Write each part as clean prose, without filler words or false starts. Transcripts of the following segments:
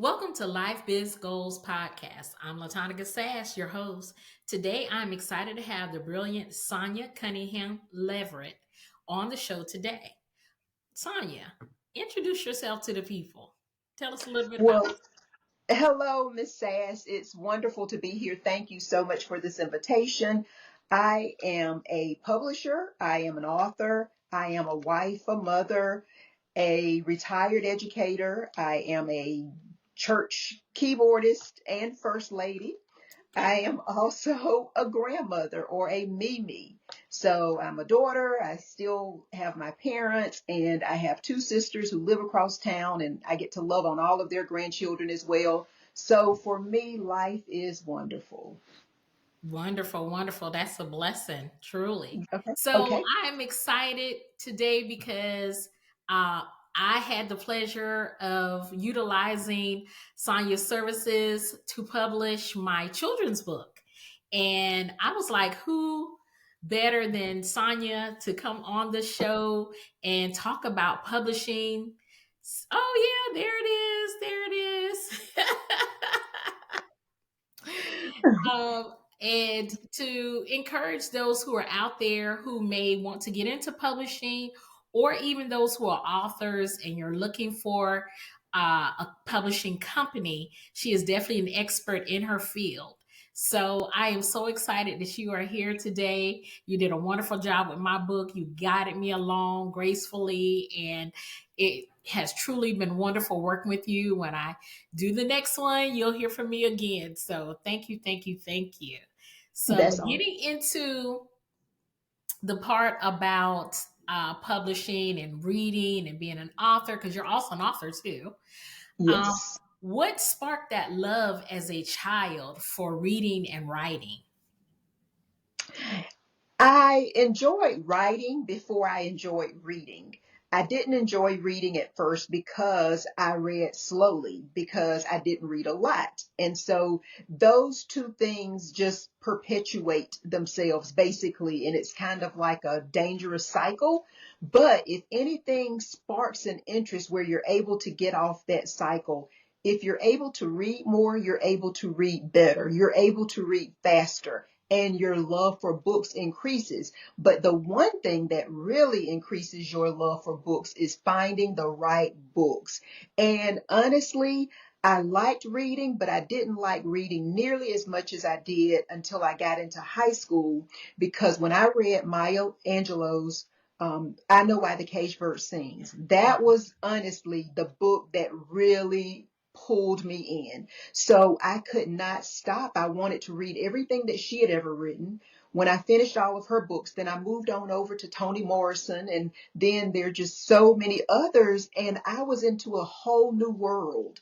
Welcome to Life Biz Goals Podcast. I'm LaToniga Sass, your host. Today, I'm excited to have the brilliant Sonia Cunningham Leverette on the show today. Sonia, introduce yourself to the people. Tell us a little bit about Well, hello, Miss Sass. It's wonderful to be here. Thank you so much for this invitation. I am a publisher, I am an author, I am a wife, a mother, a retired educator, I am a church keyboardist and first lady. I am also a grandmother or a Mimi. So I'm a daughter. I still have my parents, and I have two sisters who live across town, and I get to love on all of their grandchildren as well. So for me, life is wonderful. Wonderful, wonderful. That's a blessing, truly. Okay. So Okay. I'm excited today because uh, I had the pleasure of utilizing Sonia's services to publish my children's book. And I was like, who better than Sonia to come on the show and talk about publishing? Oh, yeah, there it is. There it is. And to encourage those who are out there who may want to get into publishing, or even those who are authors and you're looking for a publishing company, she is definitely an expert in her field. So I am so excited that you are here today. You did a wonderful job with my book. You guided me along gracefully, and it has truly been wonderful working with you. When I do the next one, you'll hear from me again. So thank you, thank you, thank you. So That's all. getting into the part about publishing and reading and being an author, because you're also an author too. Um, Yes. what sparked that love as a child for reading and writing? I enjoyed writing before I enjoyed reading. I didn't enjoy reading at first because I read slowly, because I didn't read a lot. And so those two things just perpetuate themselves basically. And it's kind of like a dangerous cycle. But if anything sparks an interest where you're able to get off that cycle, if you're able to read more, you're able to read better, you're able to read faster, and your love for books increases. But the one thing that really increases your love for books is finding the right books. And honestly, I liked reading, but I didn't like reading nearly as much as I did until I got into high school. Because when I read Maya Angelou's I Know Why the Caged Bird Sings, that was honestly the book that really pulled me in. So I could not stop. I wanted to read everything that she had ever written. When I finished all of her books, then I moved on over to Toni Morrison, and then there are just so many others, and I was into a whole new world.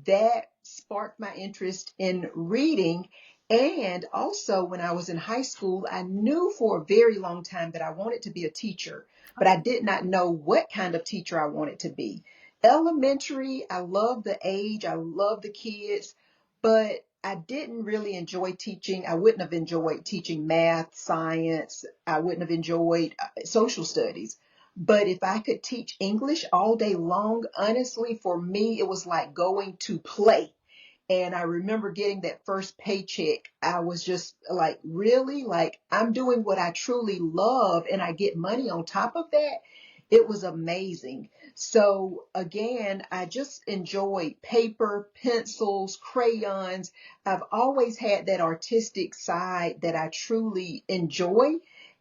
That sparked my interest in reading. And also, when I was in high school, I knew for a very long time that I wanted to be a teacher, but I did not know what kind of teacher I wanted to be. Elementary, I love the age, I love the kids, but I didn't really enjoy teaching. I wouldn't have enjoyed teaching math, science. I wouldn't have enjoyed social studies. But if I could teach English all day long, honestly, for me, it was like going to play. And I remember getting that first paycheck. I was just like, really? Like, I'm doing what I truly love and I get money on top of that. It was amazing. So again, I just enjoyed paper, pencils, crayons. I've always had that artistic side that I truly enjoy.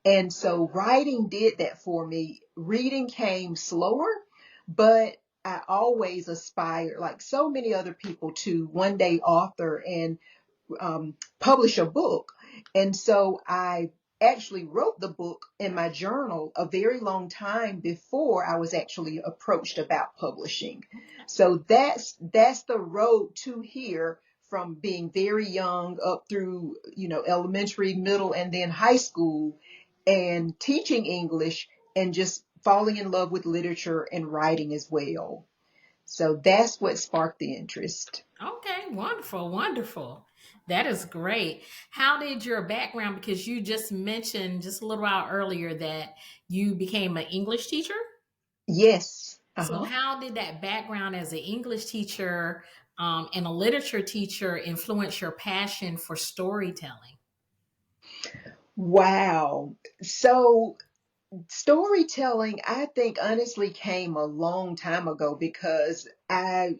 And so writing did that for me. Reading came slower, but I always aspired, like so many other people, to one day author and publish a book. And so I actually wrote the book in my journal a very long time before I was actually approached about publishing. So that's the road to here, from being very young up through, elementary, middle, and then high school, and teaching English and just falling in love with literature and writing as well. So that's what sparked the interest. Okay, wonderful, wonderful. That is great. How did your background, because you just mentioned just a little while earlier that you became an English teacher? Yes. So, Uh-huh. how did that background as an English teacher and a literature teacher influenced your passion for storytelling? Wow. So storytelling, I think honestly came a long time ago because I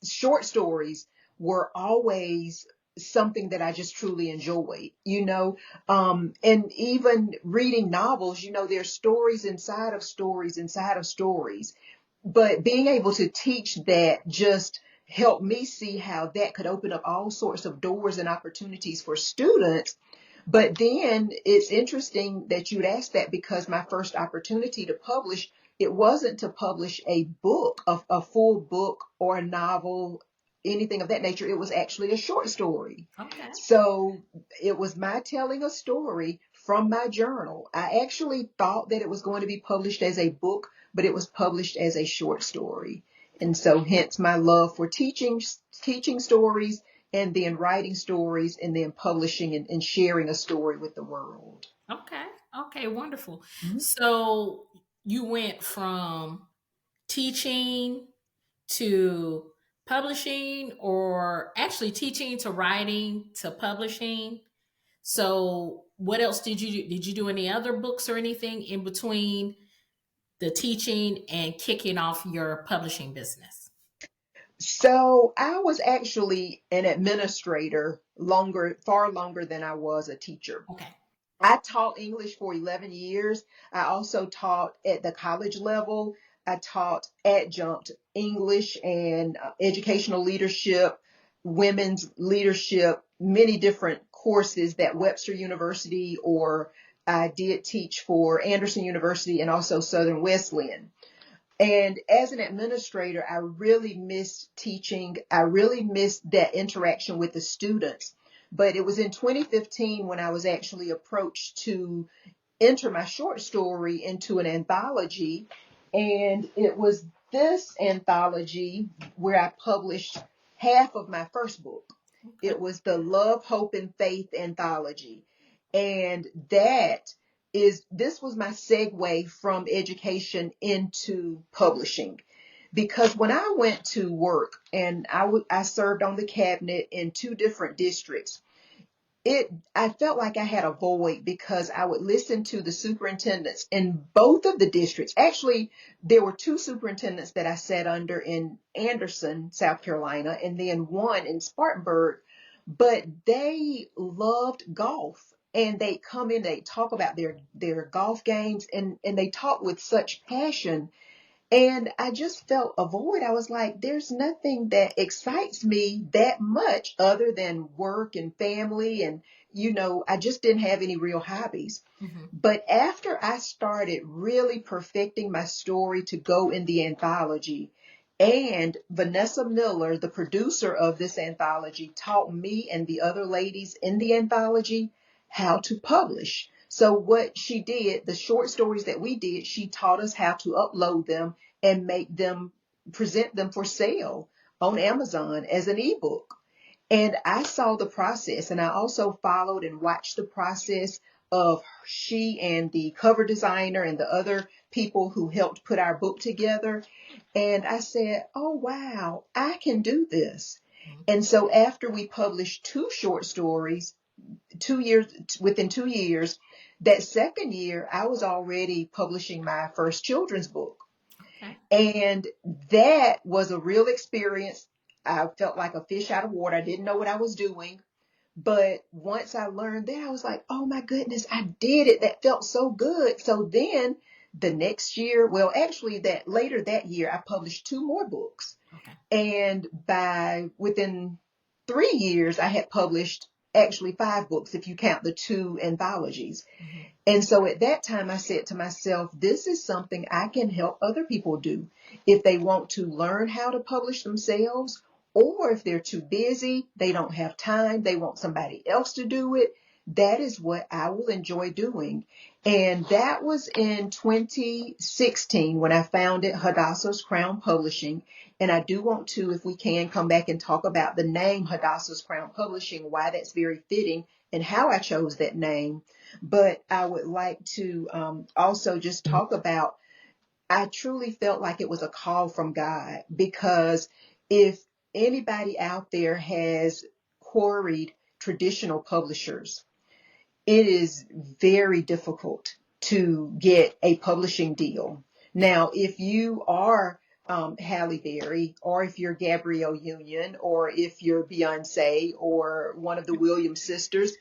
short stories were always something that I just truly enjoyed, and even reading novels, there's stories inside of stories inside of stories. But being able to teach that just helped me see how that could open up all sorts of doors and opportunities for students. But then it's interesting that you'd ask that because my first opportunity to publish, it wasn't to publish a book, a full book or a novel, anything of that nature. It was actually a short story. Okay. So it was my telling a story from my journal. I actually thought that it was going to be published as a book, but it was published as a short story. And so hence my love for teaching stories and then writing stories and then publishing and sharing a story with the world. Okay. Okay. Wonderful. Mhm. So you went from teaching to publishing, or actually teaching to writing to publishing. So what else did you do? Did you do any other books or anything in between the teaching and kicking off your publishing business? So I was actually an administrator far longer than I was a teacher. Okay. I taught English for 11 years. I also taught at the college level. I taught adjunct English and educational leadership, women's leadership, many different courses that Webster University or I did teach for Anderson University and also Southern Wesleyan. And as an administrator, I really missed teaching. I really missed that interaction with the students. But it was in 2015 when I was actually approached to enter my short story into an anthology. And it was this anthology where I published half of my first book. Okay. It was the Love, Hope, and Faith anthology. And this was my segue from education into publishing. Because when I went to work and I served on the cabinet in two different districts, I felt like I had a void because I would listen to the superintendents in both of the districts. Actually, there were two superintendents that I sat under in Anderson, South Carolina, and then one in Spartanburg, but they loved golf. And they come in, they talk about their golf games, and they talk with such passion, and I just felt a void. I was like, there's nothing that excites me that much other than work and family. And, I just didn't have any real hobbies. Mhm. But after I started really perfecting my story to go in the anthology, and Vanessa Miller, the producer of this anthology, taught me and the other ladies in the anthology how to publish. So what she did, the short stories that we did, she taught us how to upload them and present them for sale on Amazon as an ebook. And I saw the process, and I also followed and watched the process of she and the cover designer and the other people who helped put our book together. And I said, oh, wow, I can do this. Mhm. And so after we published two short stories, 2 years, within 2 years, that second year, I was already publishing my first children's book. Okay. And that was a real experience. I felt like a fish out of water. I didn't know what I was doing. But once I learned that, I was like, oh my goodness, I did it. That felt so good. So then the next year, well, actually that later that year, I published two more books. Okay. And within 3 years, I had published actually five books, if you count the two anthologies. Mhm. And so at that time, I said to myself, this is something I can help other people do if they want to learn how to publish themselves, or if they're too busy, they don't have time, they want somebody else to do it. That is what I will enjoy doing. And that was in 2016 when I founded Hadassah's Crown Publishing. And I do want to, if we can, come back and talk about the name Hadassah's Crown Publishing, why that's very fitting and how I chose that name. But I would like to also just talk about, I truly felt like it was a call from God, because if anybody out there has queried traditional publishers, it is very difficult to get a publishing deal. Now, if you are Halle Berry, or if you're Gabrielle Union, or if you're Beyonce, or one of the Williams sisters,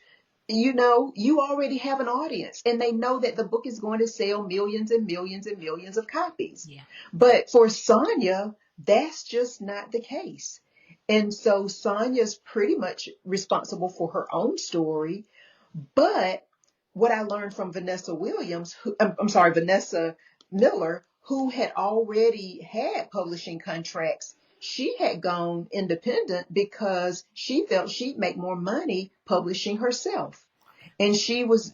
you already have an audience and they know that the book is going to sell millions and millions and millions of copies. Yeah. But for Sonia, that's just not the case. And so Sonia's pretty much responsible for her own story. But what I learned from Vanessa Williams, Vanessa Miller, who had already had publishing contracts, she had gone independent because she felt she'd make more money publishing herself. And she was,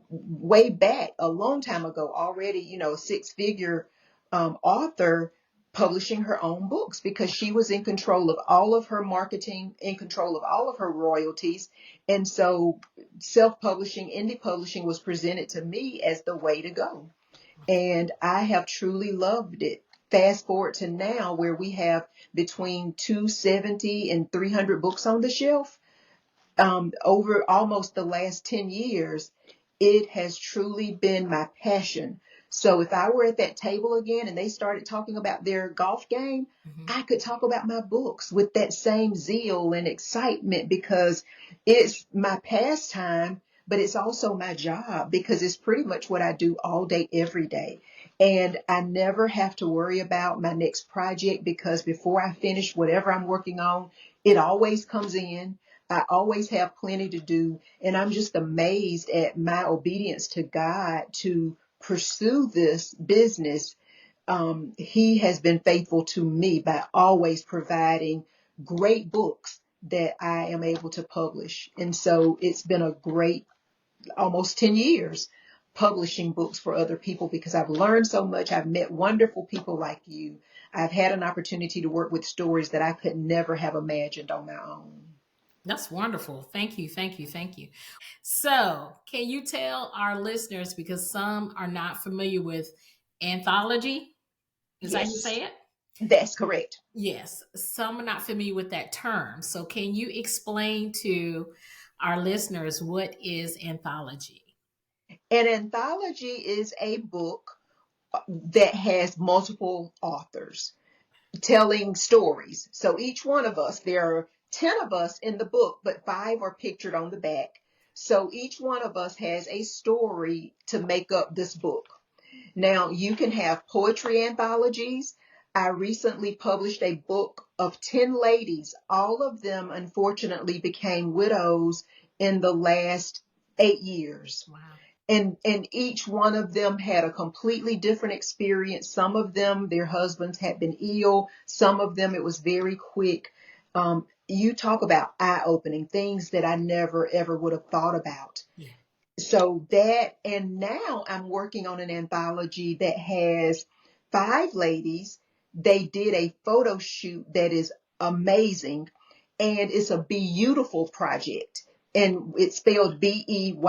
way back a long time ago, already, six-figure author publishing her own books because she was in control of all of her marketing, in control of all of her royalties. And so self-publishing, indie publishing was presented to me as the way to go. And I have truly loved it. Fast forward to now where we have between 270 and 300 books on the shelf. Over almost the last 10 years, it has truly been my passion. So if I were at that table again and they started talking about their golf game, Mm-hmm. I could talk about my books with that same zeal and excitement because it's my pastime, but it's also my job because it's pretty much what I do all day, every day. And I never have to worry about my next project because before I finish whatever I'm working on, it always comes in. I always have plenty to do. And I'm just amazed at my obedience to God to pursue this business. He has been faithful to me by always providing great books that I am able to publish. And so it's been a great almost 10 years publishing books for other people because I've learned so much. I've met wonderful people like you. I've had an opportunity to work with stories that I could never have imagined on my own. That's wonderful. Thank you. Thank you. Thank you. So, can you tell our listeners, because some are not familiar with anthology? Is that how you Yes, say it? that's correct. Yes. Some are not familiar with that term. So, can you explain to our listeners what is anthology? An anthology is a book that has multiple authors telling stories. So each one of us, there are 10 of us in the book, but 5 are pictured on the back. So each one of us has a story to make up this book. Now, you can have poetry anthologies. I recently published a book of 10 ladies. All of them, unfortunately, became widows in the last 8 years. Wow. And each one of them had a completely different experience. Some of them, their husbands had been ill. Some of them, it was very quick. You talk about eye-opening things that I never, ever would have thought about. Yeah. So that, and now I'm working on an anthology that has 5 ladies. They did a photo shoot that is amazing, and it's a beautiful project. And it's spelled Beyoutiful,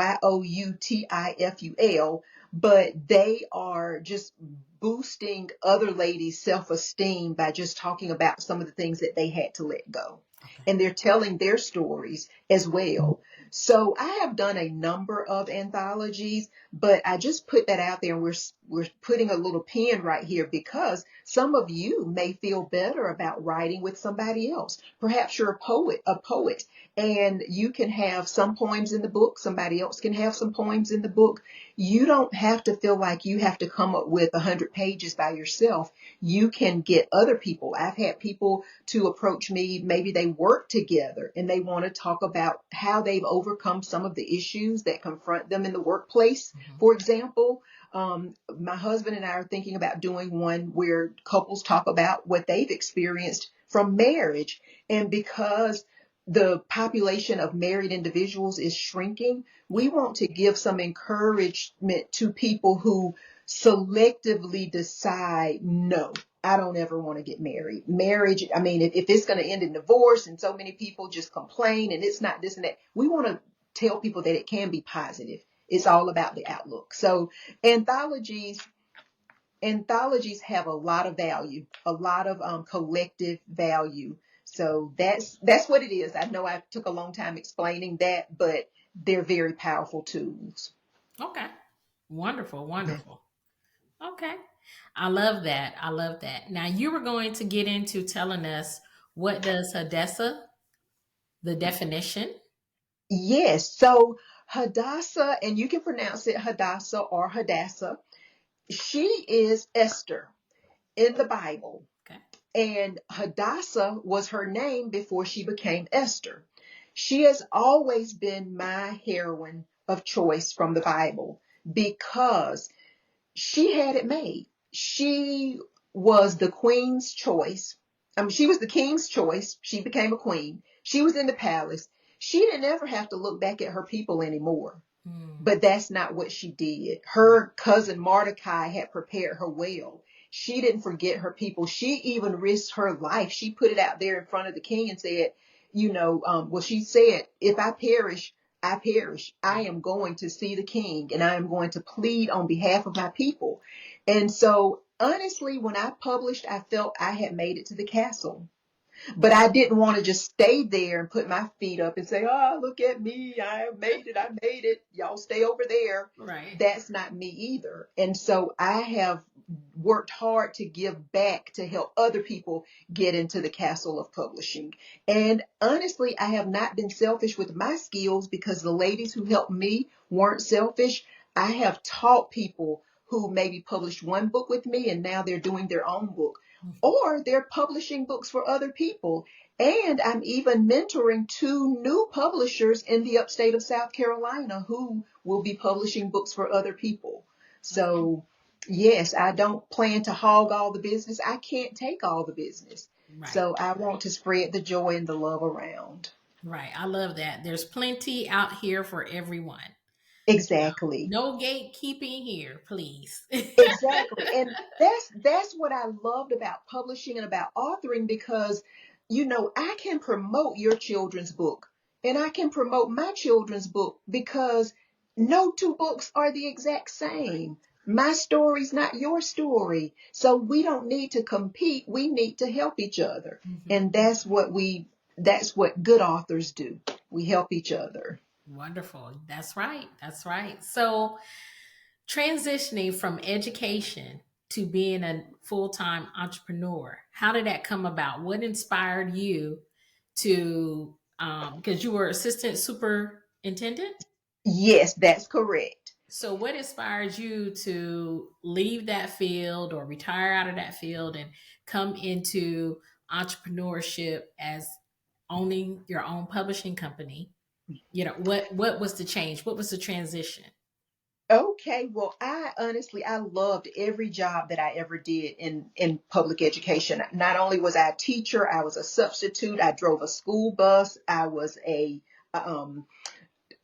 but they are just boosting other ladies' self-esteem by just talking about some of the things that they had to let go. Okay. And they're telling their stories as well. So I have done a number of anthologies, but I just put that out there and we're putting a little pin right here because some of you may feel better about writing with somebody else. Perhaps you're a poet, and you can have some poems in the book. Somebody else can have some poems in the book. You don't have to feel like you have to come up with 100 pages by yourself. You can get other people. I've had people to approach me. Maybe they work together and they want to talk about how they've overcome some of the issues that confront them in the workplace. Mm-hmm. For example, my husband and I are thinking about doing one where couples talk about what they've experienced from marriage. And because the population of married individuals is shrinking, we want to give some encouragement to people who selectively decide, no, I don't ever want to get married. Marriage, I mean, if it's going to end in divorce and so many people just complain and it's not this and that, we want to tell people that it can be positive. It's all about the outlook. So anthologies have a lot of value, a lot of collective value. So that's what it is. I know I took a long time explaining that, but they're very powerful tools. Okay. Wonderful, Yeah. wonderful. Okay. I love that. I love that. Now you were going to get into telling us what does Hadassah, the definition. Yes. So Hadassah, and you can pronounce it Hadassah or Hadassah. She is Esther in the Bible. Okay. And Hadassah was her name before she became Esther. She has always been my heroine of choice from the Bible because she had it made. She was the queen's choice. I mean, she was the king's choice. She became a queen. She was in the palace. She didn't ever have to look back at her people anymore. Mm, But that's not what she did. Her cousin Mordecai had prepared her well. She didn't forget her people. She even risked her life. She put it out there in front of the king and said, well, she said, if I perish, I perish. I right. am going to see the king and I am going to plead on behalf of my people. And so, honestly, when I published, I felt I had made it to the castle. But I didn't want to just stay there and put my feet up and say, oh, look at me. I have made it. I made it. Y'all stay over there. Right. That's not me either. And so I have worked hard to give back to help other people get into the castle of publishing. And honestly, I have not been selfish with my skills because the ladies who helped me weren't selfish. I have taught people who maybe published one book with me and now they're doing their own book or they're publishing books for other people. And I'm even mentoring two new publishers in the upstate of South Carolina who will be publishing books for other people. Okay. So, yes, I don't plan to hog all the business. I can't take all the business. Right. So, I want to spread the joy and the love around. Right. I love that. There's plenty out here for everyone. Exactly. No gatekeeping here, please. Exactly. And that's what I loved about publishing and about authoring because I can promote your children's book and I can promote my children's book because no two books are the exact same. My story's not your story. So we don't need to compete. We need to help each other. Mhm. And that's what good authors do. We help each other. Wonderful. That's right. That's right. So, transitioning from education to being a full time entrepreneur, how did that come about? What inspired you to, because you were assistant superintendent? Yes, that's correct. So, what inspired you to leave that field or retire out of that field and come into entrepreneurship as owning your own publishing company? What was the change? What was the transition? Okay, well, I loved every job that I ever did in public education. Not only was I a teacher, I was a substitute, I drove a school bus, I was a um,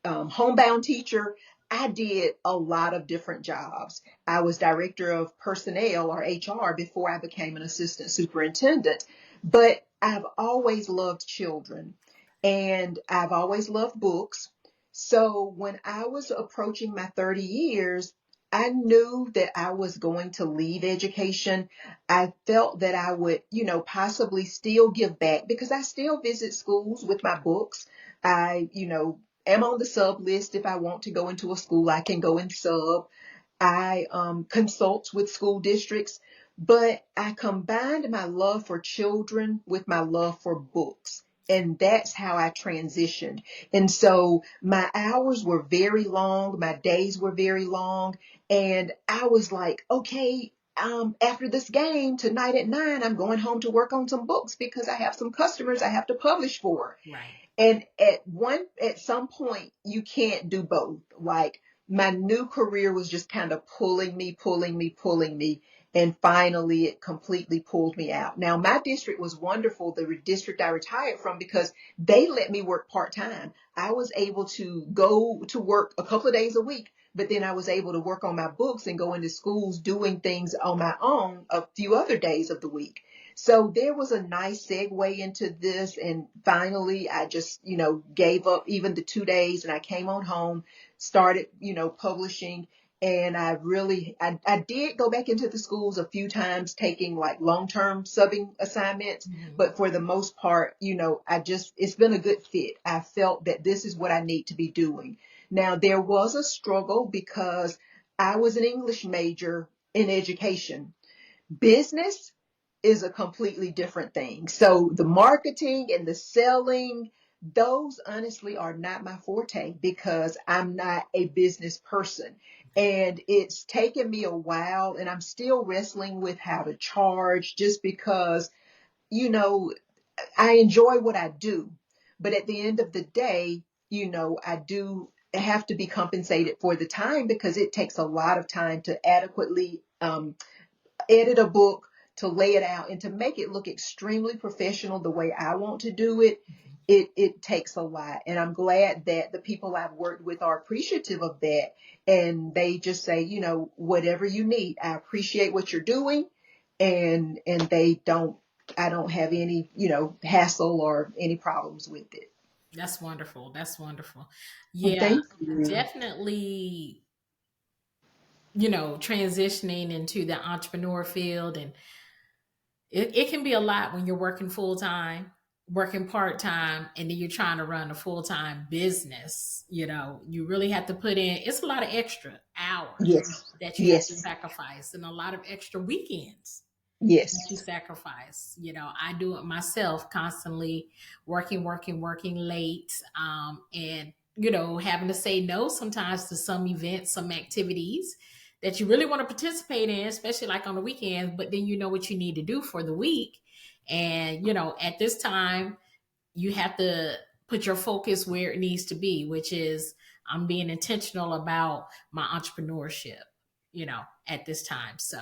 homebound teacher. I did a lot of different jobs. I was director of personnel or HR before I became an assistant superintendent. But I've always loved children and I've always loved books. So when I was approaching my 30 years, I knew that I was going to leave education. I felt that I would, possibly still give back because I still visit schools with my books. I am on the sub list. If I want to go into a school, I can go and sub. I consult with school districts, but I combined my love for children with my love for books. And that's how I transitioned. And so my hours were very long. My days were very long. And I was like, okay, after this game tonight at 9, I'm going home to work on some books because I have some customers I have to publish for. Right. And at some point, you can't do both. Like my new career was just kind of pulling me, pulling me, pulling me. And finally, it completely pulled me out. Now, my district was wonderful, the district I retired from, because they let me work part time. I was able to go to work a couple of days a week, but then I was able to work on my books and go into schools doing things on my own a few other days of the week. So there was a nice segue into this. And finally, I just, gave up even the 2 days and I came on home, started, publishing. And I did go back into the schools a few times taking like long-term subbing assignments, Mhm. but for the most part, it's been a good fit. I felt that this is what I need to be doing. Now, there was a struggle because I was an English major in education. Business is a completely different thing. So the marketing and the selling, those honestly are not my forte because I'm not a business person. And it's taken me a while, and I'm still wrestling with how to charge just because, you know, I enjoy what I do. But at the end of the day, I do have to be compensated for the time because it takes a lot of time to adequately edit a book, to lay it out and to make it look extremely professional the way I want to do it. It takes a lot. And I'm glad that the people I've worked with are appreciative of that. And they just say, whatever you need, I appreciate what you're doing. And I don't have any, hassle or any problems with it. That's wonderful. That's wonderful. Well, Yeah, thank you. definitely, transitioning into the entrepreneur field, and it can be a lot when you're working full time, working part time, and then you're trying to run a full time business. You really have to put in, it's a lot of extra hours Yes. that you have to Yes. sacrifice, and a lot of extra weekends that you Yes. sacrifice. I do it myself, constantly working late, and having to say no sometimes to some events, some activities that you really want to participate in, especially like on the weekends, but then you know what you need to do for the week. And at this time you have to put your focus where it needs to be, which is I'm being intentional about my entrepreneurship, at this time. So,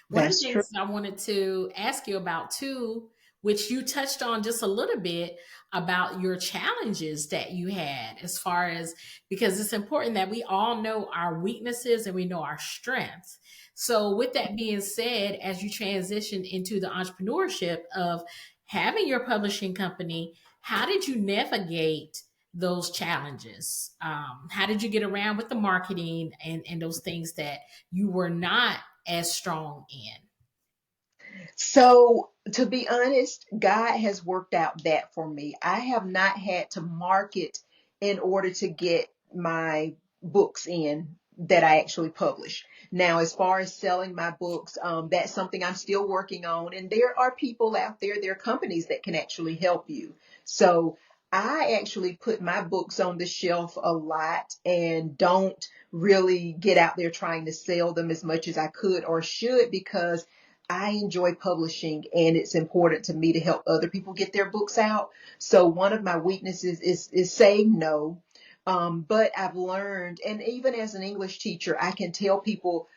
one of the That's true. things I wanted to ask you about too, which you touched on just a little bit, about your challenges that you had, as far as, because it's important that we all know our weaknesses and we know our strengths. So, with that being said, as you transition into the entrepreneurship of having your publishing company, how did you navigate those challenges? How did you get around with the marketing and those things that you were not as strong in? So, to be honest, God has worked out that for me. I have not had to market in order to get my books in that I actually publish. Now, as far as selling my books, that's something I'm still working on. And there are people out there are companies that can actually help you. So, I actually put my books on the shelf a lot and don't really get out there trying to sell them as much as I could or should because I enjoy publishing and it's important to me to help other people get their books out. So one of my weaknesses is saying no. But I've learned, and even as an English teacher, I can tell people,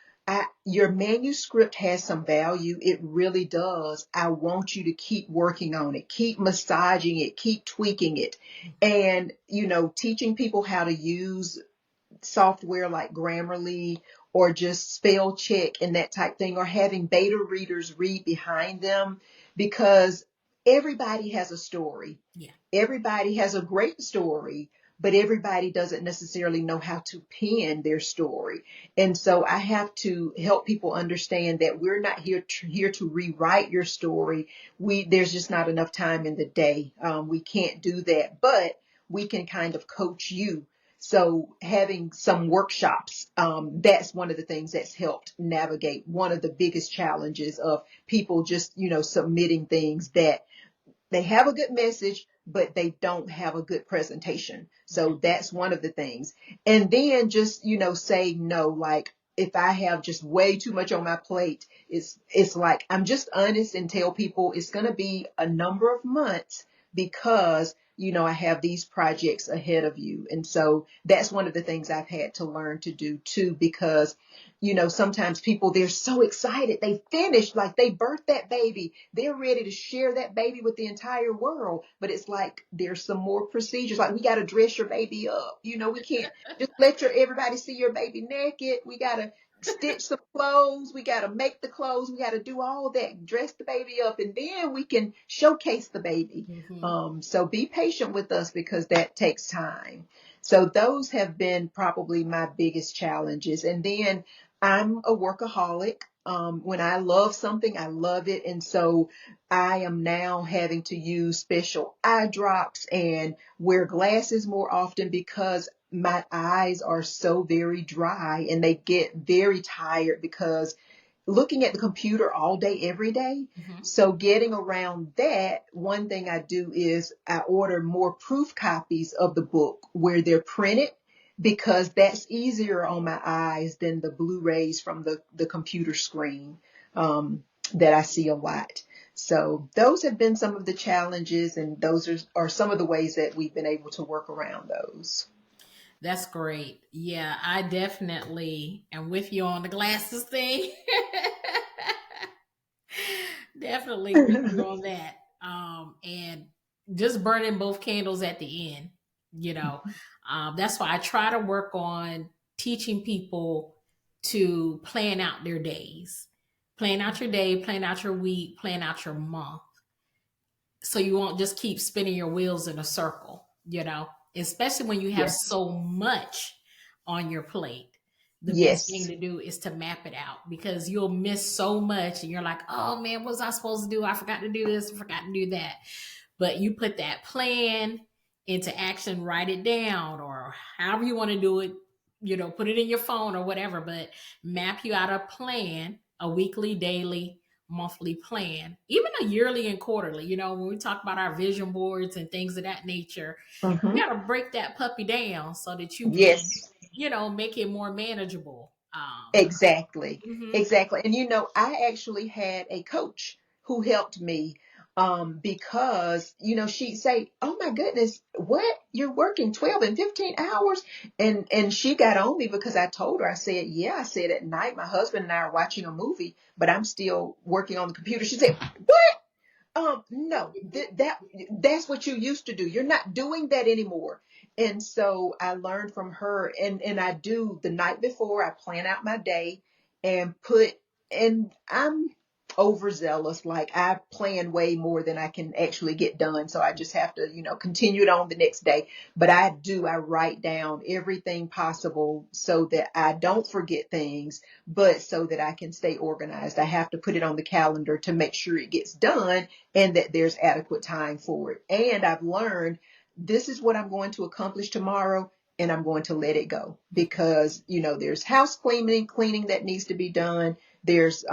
your manuscript has some value. It really does. I want you to keep working on it, keep massaging it, keep tweaking it. And, teaching people how to use software like Grammarly or just spell check and that type thing, or having beta readers read behind them because everybody has a story. Yeah. Everybody has a great story, but everybody doesn't necessarily know how to pen their story. And so I have to help people understand that we're not here to rewrite your story. There's just not enough time in the day. We can't do that, but we can kind of coach you. So having some workshops, that's one of the things that's helped navigate one of the biggest challenges of people just, submitting things that they have a good message, but they don't have a good presentation. Okay. So that's one of the things. And then just, say no, like if I have just way too much on my plate, it's like I'm just honest and tell people it's going to be a number of months because I have these projects ahead of you. And so that's one of the things I've had to learn to do too, because sometimes people, they're so excited. They finished, like they birthed that baby. They're ready to share that baby with the entire world. But it's like, there's some more procedures. Like we got to dress your baby up. We can't just let everybody see your baby naked. We got to stitch some clothes. We got to make the clothes. We got to do all that, dress the baby up, and then we can showcase the baby. Hmm. So be patient with us because that takes time. So those have been probably my biggest challenges. And then I'm a workaholic. When I love something, I love it. And so I am now having to use special eye drops and wear glasses more often because my eyes are so very dry and they get very tired because looking at the computer all day, every day. Hmm. So getting around that, one thing I do is I order more proof copies of the book where they're printed because that's easier on my eyes than the Blu-rays from the computer screen that I see a lot. So those have been some of the challenges, and those are some of the ways that we've been able to work around those. That's great. Yeah, I definitely am with you on the glasses thing. Definitely with you on that. And just burning both candles at the end, you know. That's why I try to work on teaching people to plan out their days. Plan out your day, plan out your week, plan out your month. So you won't just keep spinning your wheels in a circle, you know, especially when you have Yes. so much on your plate. The best thing Yes. to do is to map it out because you'll miss so much and you're like, oh man, what was I supposed to do? I forgot to do this, I forgot to do that. But you put that plan into action, write it down, or however you want to do it, you know, put it in your phone or whatever, but map you out a plan, a weekly, daily, monthly plan, even a yearly and quarterly. You know, when we talk about our vision boards and things of that nature, you Hmm. got to break that puppy down so that you can, Yes. you know, make it more manageable. Exactly. Mhm. Exactly. And I actually had a coach who helped me because, she'd say, "Oh my goodness, what? You're working 12 and 15 hours?" And she got on me because I told her, I said, "Yeah, I said at night my husband and I are watching a movie, but I'm still working on the computer." She said, "What? No, that's what you used to do. You're not doing that anymore." And so I learned from her, and I do the night before. I plan out my day and and I'm overzealous. Like I plan way more than I can actually get done. So I just have to, continue it on the next day. But I write down everything possible so that I don't forget things, but so that I can stay organized. I have to put it on the calendar to make sure it gets done and that there's adequate time for it. And I've learned this is what I'm going to accomplish tomorrow, and I'm going to let it go because, there's house cleaning that needs to be done. There's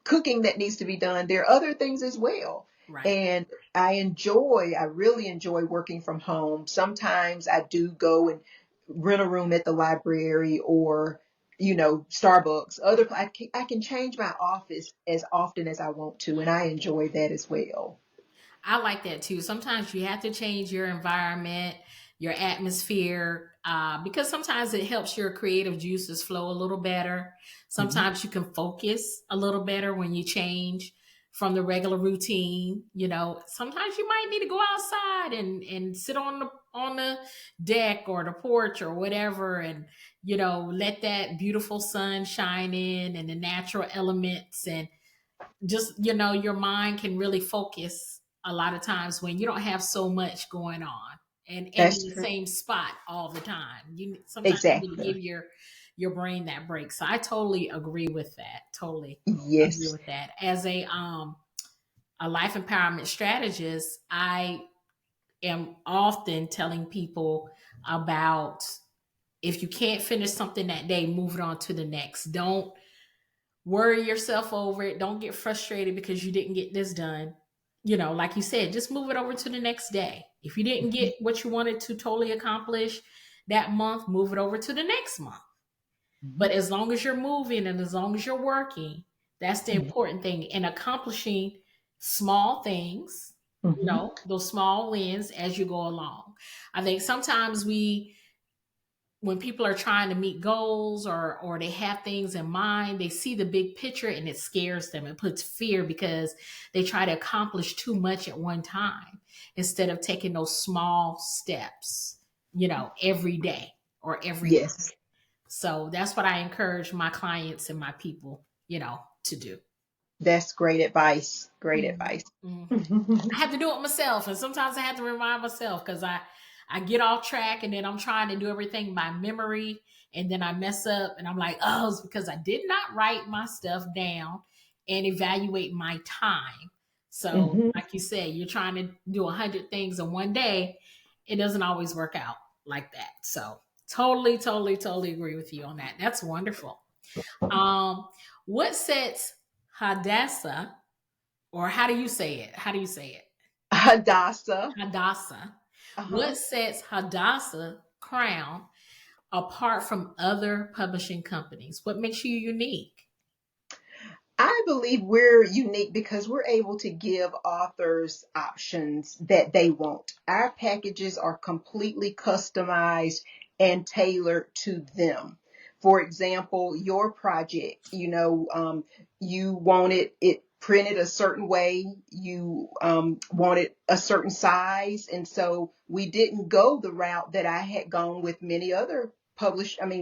cooking that needs to be done. There are other things as well. Right. And I really enjoy working from home. Sometimes I do go and rent a room at the library or Starbucks. I can change my office as often as I want to, and I enjoy that as well. I like that too. Sometimes you have to change your environment, your atmosphere, because sometimes it helps your creative juices flow a little better. Mhm. Sometimes you can focus a little better when you change from the regular routine. You know, sometimes you might need to go outside and sit on the deck or the porch or whatever, and let that beautiful sun shine in and the natural elements and just your mind can really focus a lot of times when you don't have so much going on and in That's the true. same spot all the time. You sometimes you need to Exactly. give your brain that break. So I totally agree with that. Totally agree Yes. with that. As a life empowerment strategist, I am often telling people about, if you can't finish something that day, move it on to the next. Don't worry yourself over it. Don't get frustrated because you didn't get this done. Like you said, just move it over to the next day. If you didn't get what you wanted to totally accomplish that month, move it over to the next month. But Mhm. as long as you're moving and as long as you're working, that's the important thing. And accomplishing small things, Mhm. those small wins as you go along. I think sometimes when people are trying to meet goals or they have things in mind, they see the big picture and it scares them. It puts fear because they try to accomplish too much at one time instead of taking those small steps, every day or every week. Yes. So that's what I encourage my clients and my people, to do. That's great advice. Great Mhm, advice. mhm. I have to do it myself, and sometimes I have to remind myself because I get off track, and then I'm trying to do everything by memory, and then I mess up, and I'm like, oh, it's because I did not write my stuff down and evaluate my time. So, Hmm. like you said, you're trying to do 100 things in one day. It doesn't always work out like that. So, totally, totally, totally agree with you on that. That's wonderful. Um, what sets Hadassah, or how do you say it? How do you say it? Hadassah. Hadassah. Uh-huh. What sets Hadassah Crown apart from other publishing companies? What makes you unique? I believe we're unique because we're able to give authors options that they want. Our packages are completely customized and tailored to them. For example, your project, you wanted it printed a certain way, you wanted a certain size, and so we didn't go the route that I had gone with many other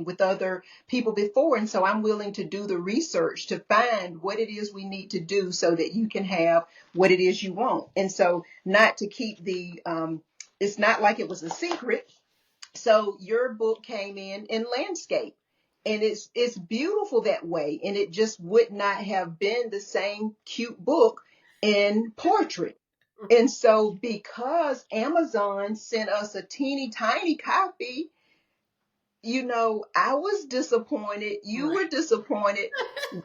with other people before. And so I'm willing to do the research to find what it is we need to do so that you can have what it is you want. And so not to keep it's not like it was a secret. So your book came in landscape, and it's beautiful that way. And it just would not have been the same cute book in portrait. And so because Amazon sent us a teeny tiny copy, I was disappointed. You Right. were disappointed.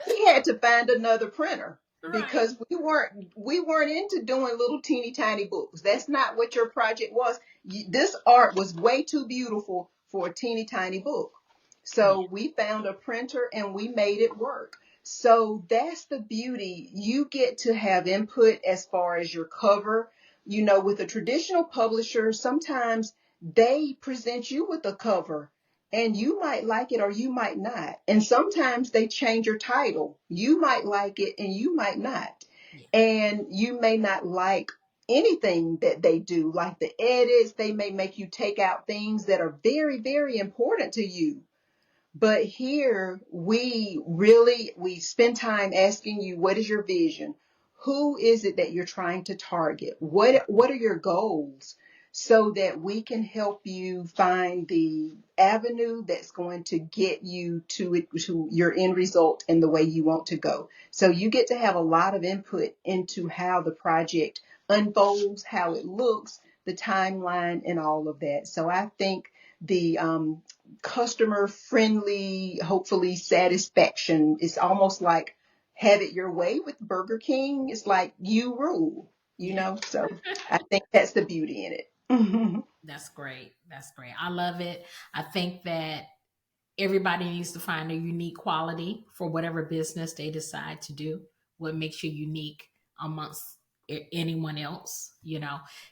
We had to find another printer Right. because we weren't into doing little teeny tiny books. That's not what your project was. This art was way too beautiful for a teeny tiny book. Yeah. So we found a printer and we made it work. So that's the beauty. You get to have input as far as your cover. With a traditional publisher, sometimes they present you with a cover and you might like it or you might not. And sometimes they change your title. You might like it and you might not. Yeah. And you may not like anything that they do, like the edits. They may make you take out things that are very, very important to you. But here we spend time asking you, what is your vision? Who is it that you're trying to target? What are your goals? So that we can help you find the avenue that's going to get you to your end result and the way you want to go. So you get to have a lot of input into how the project unfolds, how it looks, the timeline, and all of that. So I think the customer friendly, hopefully satisfaction. It's almost like have it your way with Burger King. It's like you rule, Yeah. so I think that's the beauty in it. That's great. That's great. I love it. I think that everybody needs to find a unique quality for whatever business they decide to do. What makes you unique amongst anyone else? You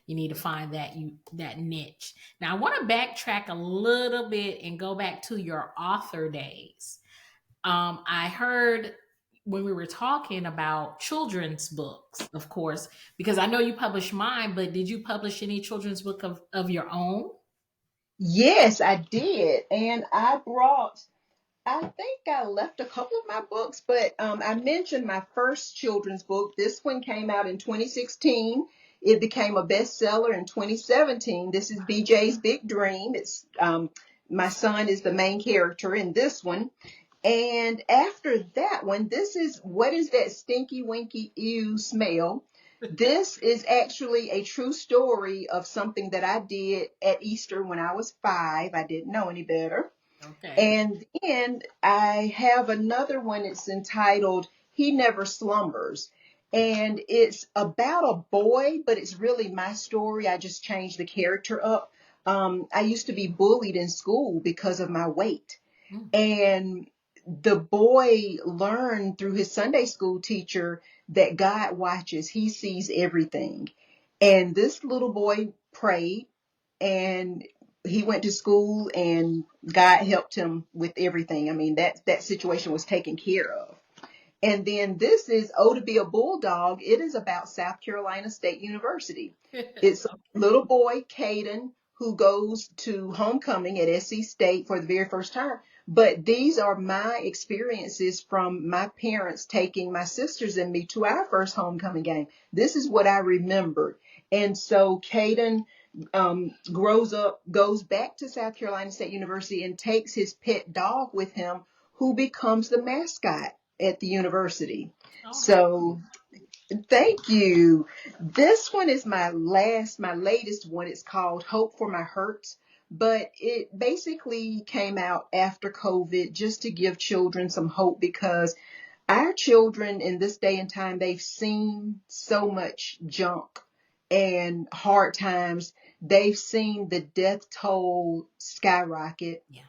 need to find that niche. Now, I want to backtrack a little bit and go back to your author days. I heard when we were talking about children's books, of course, because I know you published mine, but did you publish any children's book of your own? Yes, I did. And I think I left a couple of my books, but I mentioned my first children's book. This one came out in 2016. It became a bestseller in 2017. This is BJ's Big Dream. It's my son is the main character in this one. And after that one, this is what is that stinky winky ew smell? This is actually a true story of something that I did at Easter when I was 5. I didn't know any better. Okay. And then I have another one. It's entitled He Never Slumbers. And it's about a boy, but it's really my story. I just changed the character up. I used to be bullied in school because of my weight. Mm. And the boy learned through his Sunday school teacher that God watches, he sees everything. And this little boy prayed and he went to school and God helped him with everything. I mean, that situation was taken care of. And then this is Oh to Be a Bulldog. It is about South Carolina State University. It's a Okay. little boy, Caden, who goes to homecoming at SC State for the very first time. But these are my experiences from my parents taking my sisters and me to our first homecoming game. This is what I remembered. And so Caden grows up, goes back to South Carolina State University and takes his pet dog with him, who becomes the mascot at the university. Oh, happy. So thank you. This one is my latest one. It's called Hope for My Hurts, but it basically came out after COVID just to give children some hope because our children in this day and time, they've seen so much junk and hard times. They've seen the death toll skyrocket, Yeah.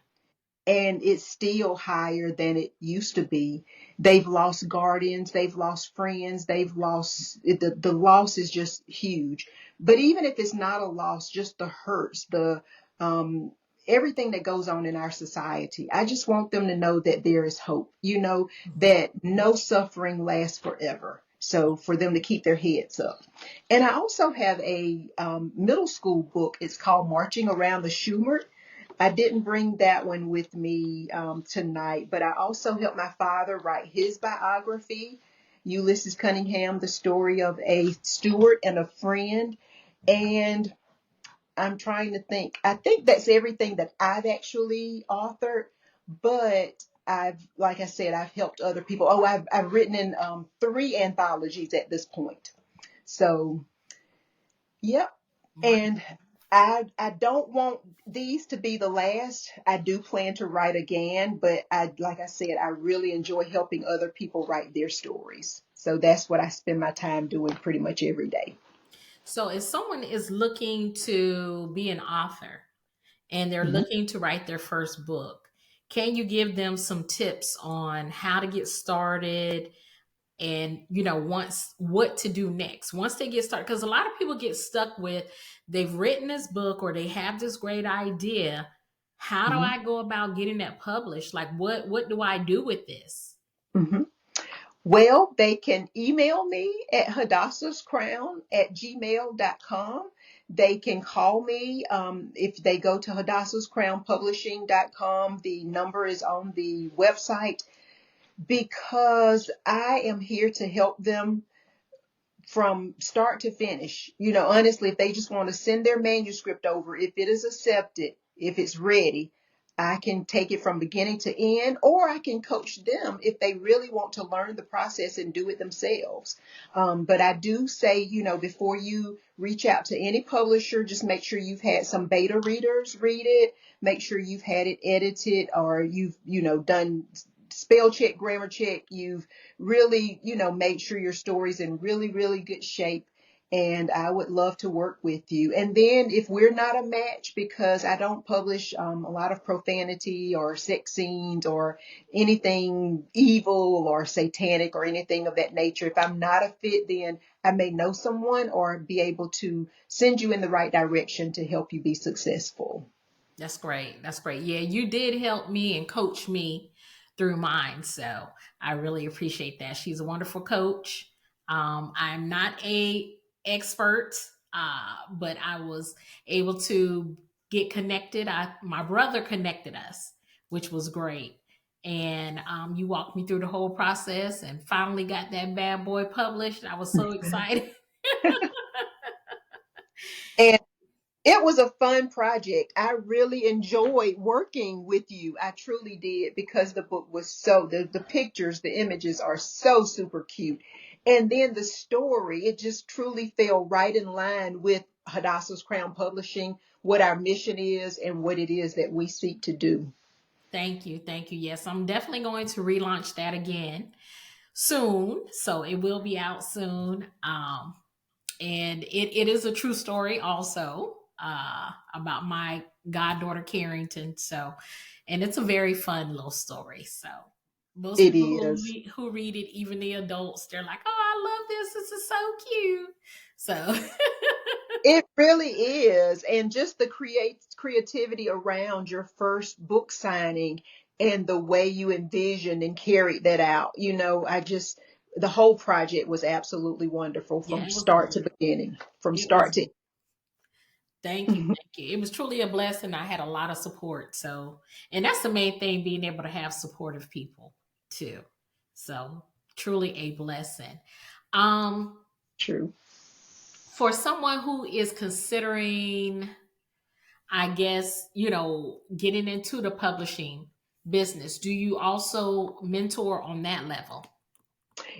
and it's still higher than it used to be. They've lost guardians, they've lost friends, they've lost the loss is just huge. But even if it's not a loss, just the hurts, the um everything that goes on in our society. I just want them to know that there is hope, Mhm. that no suffering lasts forever. So for them to keep their heads up. And I also have a middle school book. It's called Marching Around the Schumer. I didn't bring that one with me tonight, but I also helped my father write his biography, Ulysses Cunningham, the story of a steward and a friend. And I'm trying to think. I think that's everything that I've actually authored, but like I said, I've helped other people. Oh, I've written in 3 anthologies at this point. So, yep. And Wonderful. I don't want these to be the last. I do plan to write again, but like I said, I really enjoy helping other people write their stories. So that's what I spend my time doing pretty much every day. So, if someone is looking to be an author and they're Mhm. looking to write their first book, can you give them some tips on how to get started and once what to do next once they get started? Because a lot of people get stuck with, they've written this book or they have this great idea. How do Mhm. I go about getting that published? Like, what do I do with this? Mhm. Well, they can email me at hadassahscrown@gmail.com. They can call me if they go to hadassahscrownpublishing.com. The number is on the website because I am here to help them from start to finish. Honestly, if they just want to send their manuscript over, if it is accepted, if it's ready, I can take it from beginning to end, or I can coach them if they really want to learn the process and do it themselves. But I do say, before you reach out to any publisher, just make sure you've had some beta readers read it. Make sure you've had it edited, or you've, done spell check, grammar check. You've really, make sure your story's in really, really good shape. And I would love to work with you. And then if we're not a match, because I don't publish a lot of profanity or sex scenes or anything evil or satanic or anything of that nature, if I'm not a fit, then I may know someone or be able to send you in the right direction to help you be successful. That's great. That's great. Yeah, you did help me and coach me through mine. So I really appreciate that. She's a wonderful coach. I'm not a expert, but I was able to get connected. My brother connected us, which was great. And you walked me through the whole process and finally got that bad boy published. I was so excited. And it was a fun project. I really enjoyed working with you. I truly did because the book was the pictures, the images are so super cute. And then the story, it just truly fell right in line with Hadassah's Crown Publishing, what our mission is and what it is that we seek to do. Thank you. Thank you. Yes, I'm definitely going to relaunch that again soon. So it will be out soon. And it is a true story also, about my goddaughter Carrington. So, and it's a very fun little story. So most It people is. who read it, even the adults, they're like, "Oh, I love this. This is so cute." So It really is. And just the creativity around your first book signing and the way you envisioned and carried that out. The whole project was absolutely wonderful yeah, from it was start to beginning, from it was start to Thank you, thank you. It was truly a blessing. I had a lot of support. So, and that's the main thing, being able to have supportive people too. So, truly a blessing. Um, True. for someone who is considering, I guess, getting into the publishing business, do you also mentor on that level?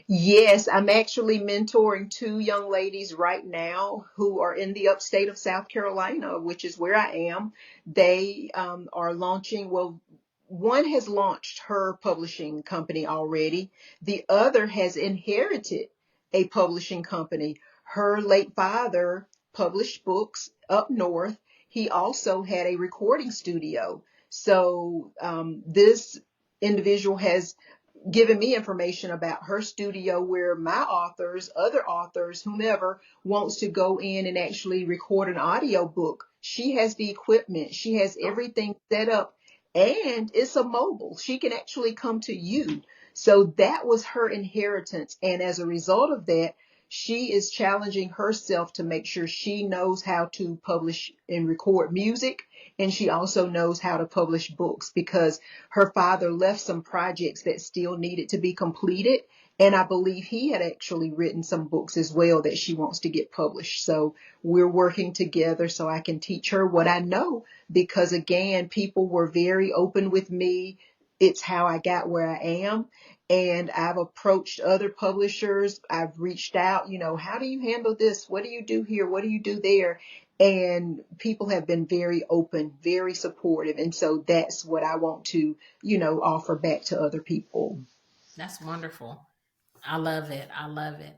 Yes, I'm actually mentoring two young ladies right now who are in the upstate of South Carolina, which is where I am. They are launching, well, one has launched her publishing company already. The other has inherited a publishing company. Her late father published books up north. He also had a recording studio. So this individual has given me information about her studio where my authors, other authors, whomever wants to go in and actually record an audio book. She has the equipment, she has everything set up, and it's a mobile. She can actually come to you. So that was her inheritance. And as a result of that, she is challenging herself to make sure she knows how to publish and record music. And she also knows how to publish books because her father left some projects that still needed to be completed. And I believe he had actually written some books as well that she wants to get published. So we're working together so I can teach her what I know because, again, people were very open with me. It's how I got where I am. And I've approached other publishers. I've reached out, how do you handle this? What do you do here? What do you do there? And people have been very open, very supportive. And so that's what I want to, offer back to other people. That's wonderful. I love it. I love it.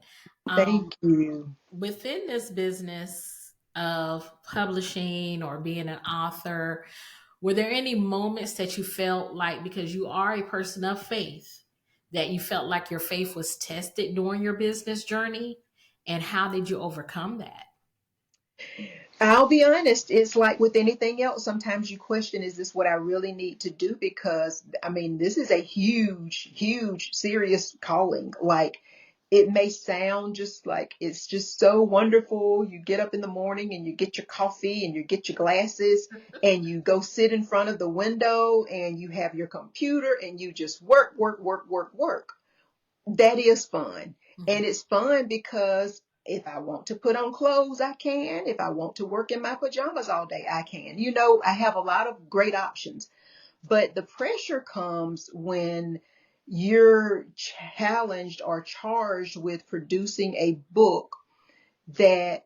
Um, Thank you. within this business of publishing or being an author, were there any moments that you felt like, because you are a person of faith, that you felt like your faith was tested during your business journey? And how did you overcome that? I'll be honest, it's like with anything else. Sometimes you question, is this what I really need to do? Because, I mean, this is a huge, huge, serious calling. Like, it may sound just like it's just so wonderful. You get up in the morning and you get your coffee and you get your glasses and you go sit in front of the window and you have your computer and you just work, work, work, work, work. That is fun. Mhm. And it's fun because if I want to put on clothes, I can. If I want to work in my pajamas all day, I can. I have a lot of great options. But the pressure comes when you're challenged or charged with producing a book that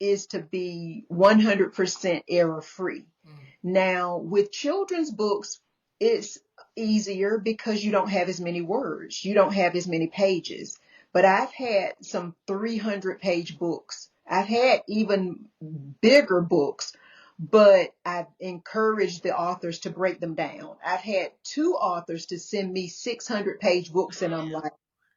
is to be 100% error free. Mm. Now, with children's books, it's easier because you don't have as many words, you don't have as many pages. But I've had some 300-page books. I've had even bigger books, but I've encouraged the authors to break them down. I've had two authors to send me 600-page books, and I'm like,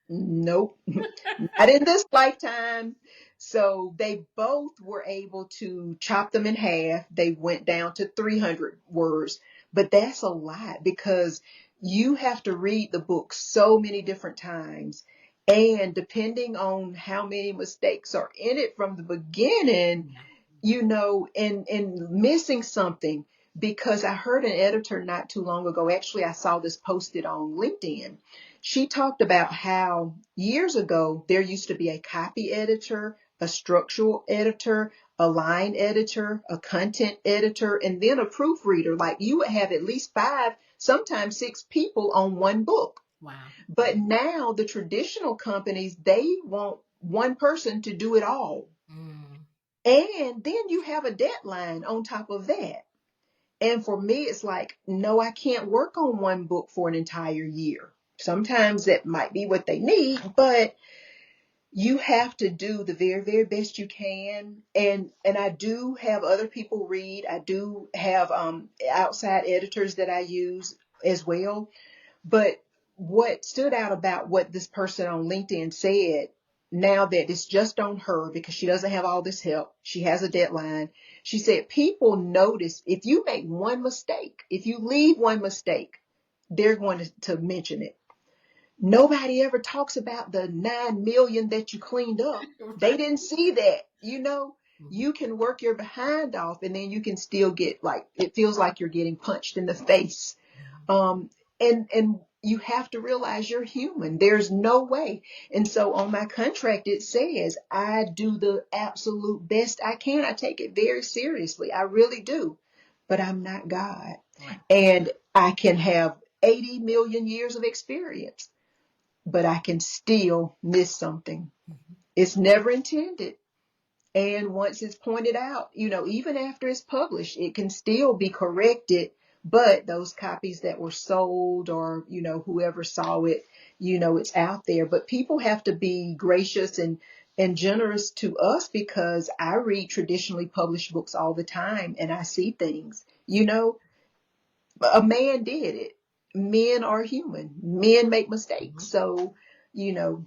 nope, not in this lifetime. So they both were able to chop them in half. They went down to 300 words, but that's a lot because you have to read the book so many different times. And depending on how many mistakes are in it from the beginning, Yeah. and missing something, because I heard an editor not too long ago. Actually, I saw this posted on LinkedIn. She talked about how years ago there used to be a copy editor, a structural editor, a line editor, a content editor, and then a proofreader. Like you would have at least 5, sometimes 6 people on one book. Wow. But now the traditional companies, they want one person to do it all. Mm. And then you have a deadline on top of that. And for me, it's like, no, I can't work on one book for an entire year. Sometimes that might be what they need, but you have to do the very, very best you can. And I do have other people read. I do have outside editors that I use as well. But what stood out about what this person on LinkedIn said, now that it's just on her because she doesn't have all this help, she has a deadline. She said, people notice if you make one mistake, if you leave one mistake, they're going to mention it. Nobody ever talks about the 9 million that you cleaned up. They Right. didn't see that. Mhm. You can work your behind off and then you can still get like, it feels like you're getting punched in the face. Mhm. Um, and you have to realize you're human. There's no way. And so on my contract, it says I do the absolute best I can. I take it very seriously. I really do. But I'm not God. Right. And I can have 80 million years of experience, but I can still miss something. Mhm. It's never intended. And once it's pointed out, even after it's published, it can still be corrected. But those copies that were sold or, whoever saw it, it's out there. But people have to be gracious and generous to us because I read traditionally published books all the time and I see things, a man did it. Men are human. Men make mistakes. Mhm. So, you know,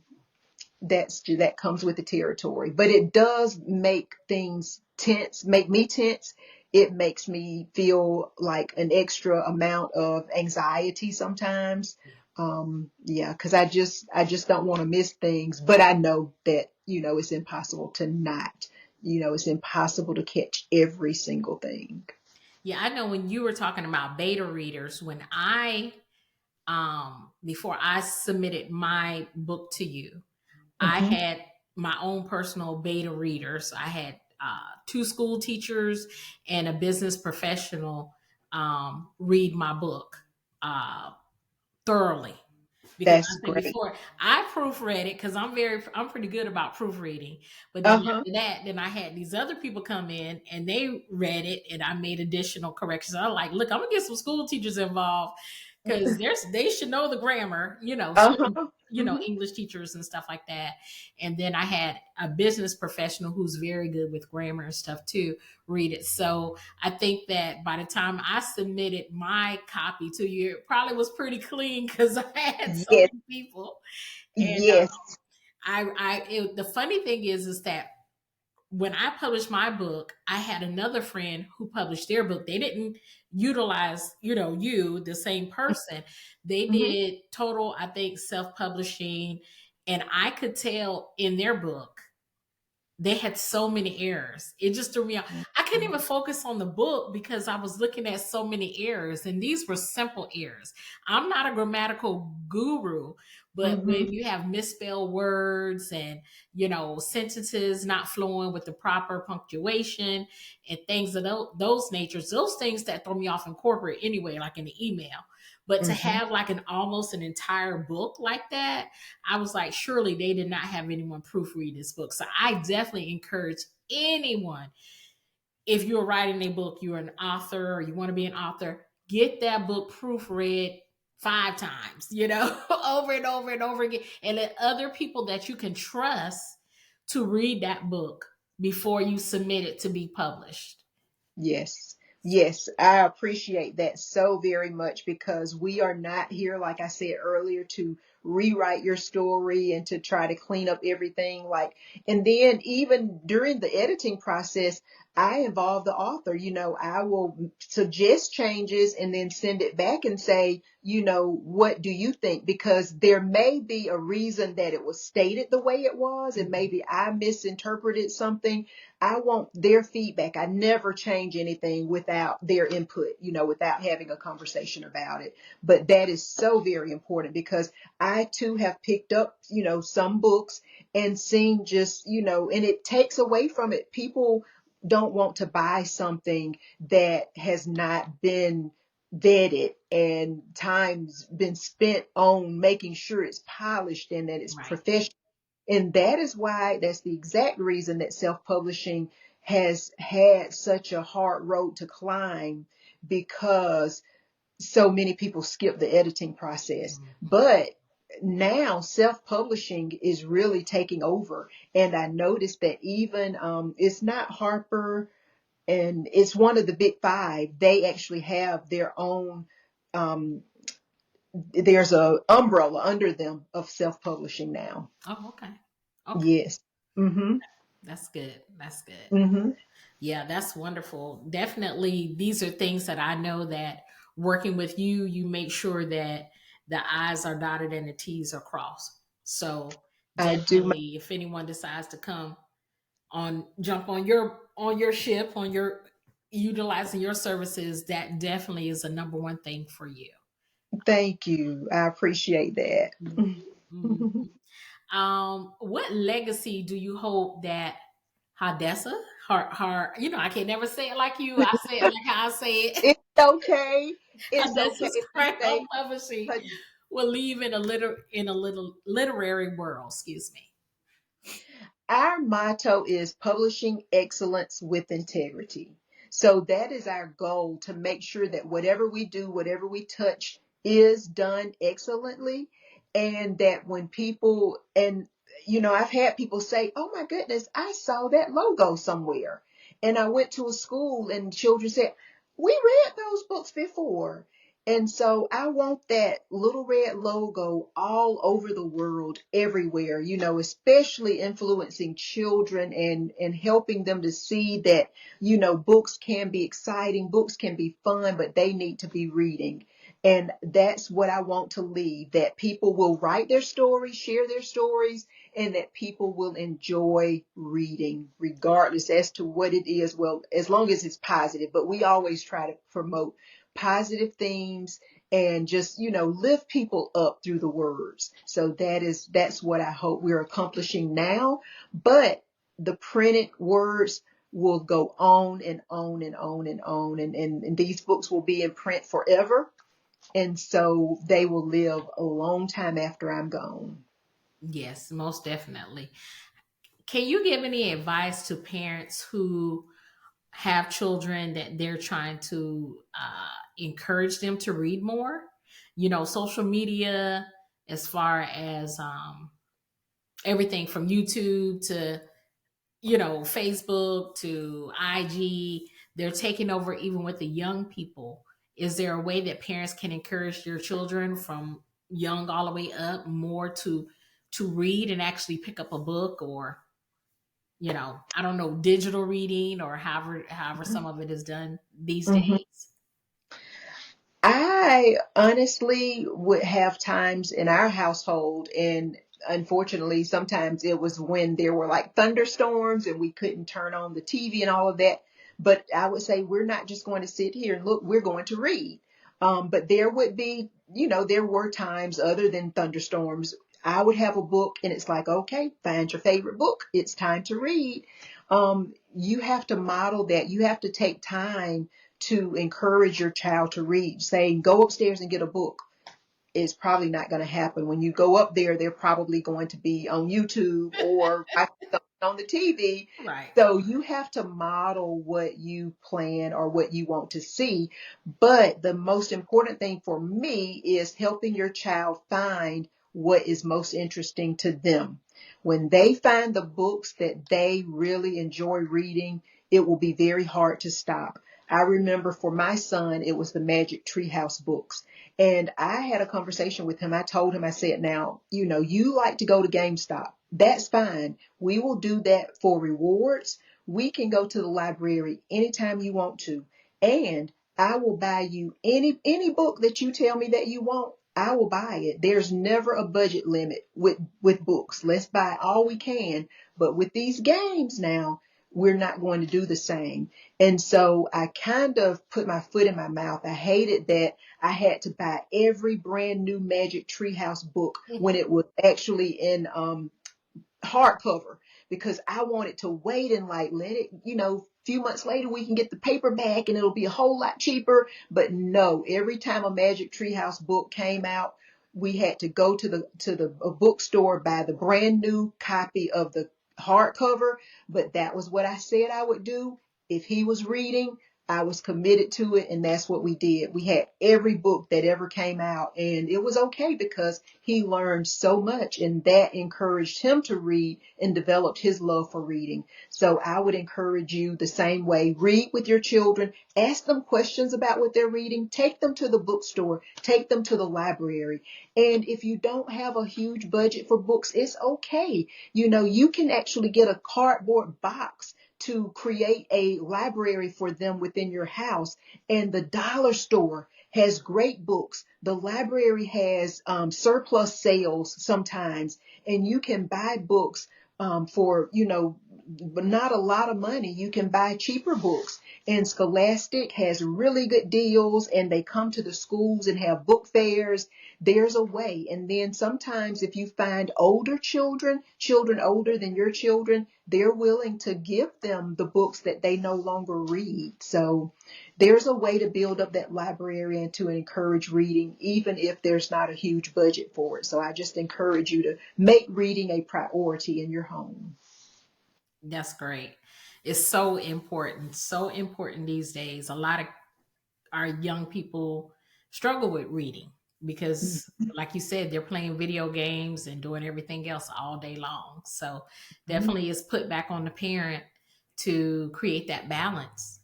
that comes with the territory, but it does make things tense, make me tense. It makes me feel like an extra amount of anxiety sometimes. Yeah. Yeah, because I just don't want to miss things, but I know that, it's impossible to not, it's impossible to catch every single thing. Yeah, I know when you were talking about beta readers, when I before I submitted my book to you, I Hmm. had my own personal beta readers. I had two school teachers and a business professional read my book uh, thoroughly. Because That's I think great. before I proofread it, because I'm pretty good about proofreading. But then Uh-huh. after that, then I had these other people come in and they read it, and I made additional corrections. I'm like, look, I'm gonna get some school teachers involved because they should know the grammar, certain, Uh-huh. Hmm. English teachers and stuff like that. And then I had a business professional who's very good with grammar and stuff too read it. So I think that by the time I submitted my copy to you, it probably was pretty clean because I had so Yes. many people. And Yes. the funny thing is that when I published my book, I had another friend who published their book. They didn't utilize, the same person. They Hmm. did total, I think, self publishing. And I could tell in their book they had so many errors. It just threw me off. I couldn't even focus on the book because I was looking at so many errors, and these were simple errors. I'm not a grammatical guru, but Hmm. when you have misspelled words and sentences not flowing with the proper punctuation and things of those natures, those things that throw me off in corporate anyway, like in the email. But to Hmm. have like an almost an entire book like that, I was like, surely they did not have anyone proofread this book. So I definitely encourage anyone, if you're writing a book, you're an author or you want to be an author, get that book proofread 5 times, over and over and over again, and let other people that you can trust to read that book before you submit it to be published. Yes. Yes, I appreciate that so very much because we are not here, like I said earlier, to rewrite your story and to try to clean up everything. And then even during the editing process, I involve the author. I will suggest changes and then send it back and say, what do you think? Because there may be a reason that it was stated the way it was, and Mhm. maybe I misinterpreted something. I want their feedback. I never change anything without their input, without having a conversation about it. But that is so very important because I too have picked up, some books and seen just, and it takes away from it. People don't want to buy something that has not been vetted and time's been spent on making sure it's polished and that it's Right. professional. And that's the exact reason that self-publishing has had such a hard road to climb because so many people skip the editing process. Mhm. But now self-publishing is really taking over. And I noticed that even, it's not Harper and it's one of the big five. They actually have their own, um, there's a umbrella under them of self-publishing now. Oh, okay. Okay. Yes. Mm-hmm. That's good. That's good. Mm-hmm. Yeah, that's wonderful. Definitely, these are things that I know that working with you, you make sure that the I's are dotted and the T's are crossed. So I do. definitely, if anyone decides to come jump on your ship, on your utilizing your services, that definitely is a number one thing for you. Thank you. I appreciate that. Mhm. What legacy do you hope that Hadassah, I can never say it like you. I say it like how I say it. It's okay. It's okay Hadassah's to Crown say, Publishing but will leave in a little literary world. Excuse me. our motto is publishing excellence with integrity. So that is our goal, to make sure that whatever we do, whatever we touch is done excellently. And that when people, and I've had people say, oh my goodness, I saw that logo somewhere. And I went to a school and children said, we read those books before. And so I want that little red logo all over the world, everywhere, especially influencing children and helping them to see that, books can be exciting, books can be fun, but they need to be reading. And that's what I want to leave, that people will write their stories, share their stories, and that people will enjoy reading, regardless as to what it is. Well, as long as it's positive, but we always try to promote positive themes and just, lift people up through the words. So that's what I hope we're accomplishing now. But the printed words will go on and on and on and on. And these books will be in print forever. And so they will live a long time after I'm gone. Yes, most definitely. Can you give any advice to parents who have children that they're trying to encourage them to read more? Social media, as far as everything from YouTube to Facebook to IG, they're taking over even with the young people. Is there a way that parents can encourage their children from young all the way up more to read and actually pick up a book, or I don't know, digital reading, or however some of it is done these Mhm. days? I honestly would have times in our household, and unfortunately, sometimes it was when there were like thunderstorms and we couldn't turn on the TV and all of that. But I would say we're not just going to sit here and look, we're going to read. But there would be, there were times other than thunderstorms. I would have a book and it's like, okay, find your favorite book. It's time to read. You have to model that. You have to take time to encourage your child to read. Saying, go upstairs and get a book is probably not going to happen. When you go up there, they're probably going to be on YouTube or watching something on the TV. Right. So you have to model what you plan or what you want to see. But the most important thing for me is helping your child find what is most interesting to them. When they find the books that they really enjoy reading, it will be very hard to stop. I remember for my son, it was the Magic Treehouse books. And I had a conversation with him. I told him, I said, now, you like to go to GameStop. That's fine. We will do that for rewards. We can go to the library anytime you want to. And I will buy you any book that you tell me that you want. I will buy it. There's never a budget limit with books. Let's buy all we can. But with these games now, we're not going to do the same. And so I kind of put my foot in my mouth. I hated that I had to buy every brand new Magic Treehouse book when it was actually in hardcover, because I wanted to wait and like let it, few months later we can get the paperback and it'll be a whole lot cheaper. But no, every time a Magic Treehouse book came out, we had to go to the bookstore, buy the brand new copy of the hardcover. But that was what I said I would do. If he was reading, I was committed to it, and that's what we did. We had every book that ever came out, and it was okay because he learned so much, and that encouraged him to read and developed his love for reading. So I would encourage you the same way. Read with your children, ask them questions about what they're reading, take them to the bookstore, take them to the library. And if you don't have a huge budget for books, it's okay. You can actually get a cardboard box to create a library for them within your house. And the dollar store has great books. The library has surplus sales sometimes, and you can buy books for, not a lot of money. You can buy cheaper books. And Scholastic has really good deals, and they come to the schools and have book fairs. There's a way. And then sometimes if you find older children, children older than your children, they're willing to give them the books that they no longer read. So there's a way to build up that library and to encourage reading, even if there's not a huge budget for it. So I just encourage you to make reading a priority in your home. That's great. It's so important these days. A lot of our young people struggle with reading because, like you said, they're playing video games and doing everything else all day long. So Mhm. definitely it's put back on the parent to create that balance.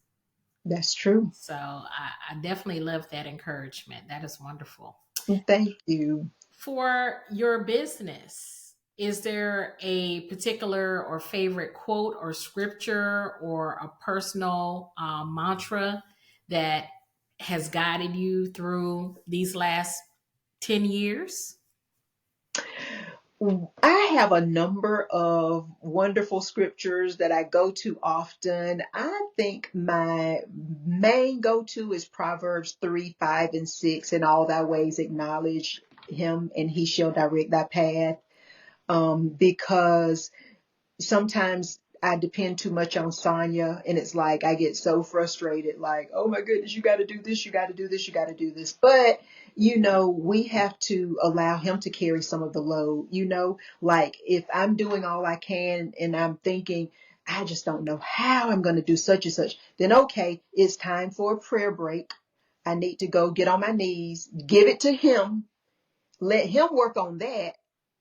That's true. So I definitely love that encouragement. That is wonderful. Thank you. For your business, is there a particular or favorite quote or scripture or a personal mantra that has guided you through these last 10 years? I have a number of wonderful scriptures that I go to often. I think my main go to is Proverbs 3, 5, and 6. In all thy ways acknowledge him, and he shall direct thy path. Because sometimes I depend too much on Sonia, and it's like I get so frustrated, like, oh my goodness, you got to do this, you got to do this, you got to do this. But, we have to allow him to carry some of the load, like if I'm doing all I can and I'm thinking, I just don't know how I'm going to do such and such, then okay, it's time for a prayer break. I need to go get on my knees, give it to him, let him work on that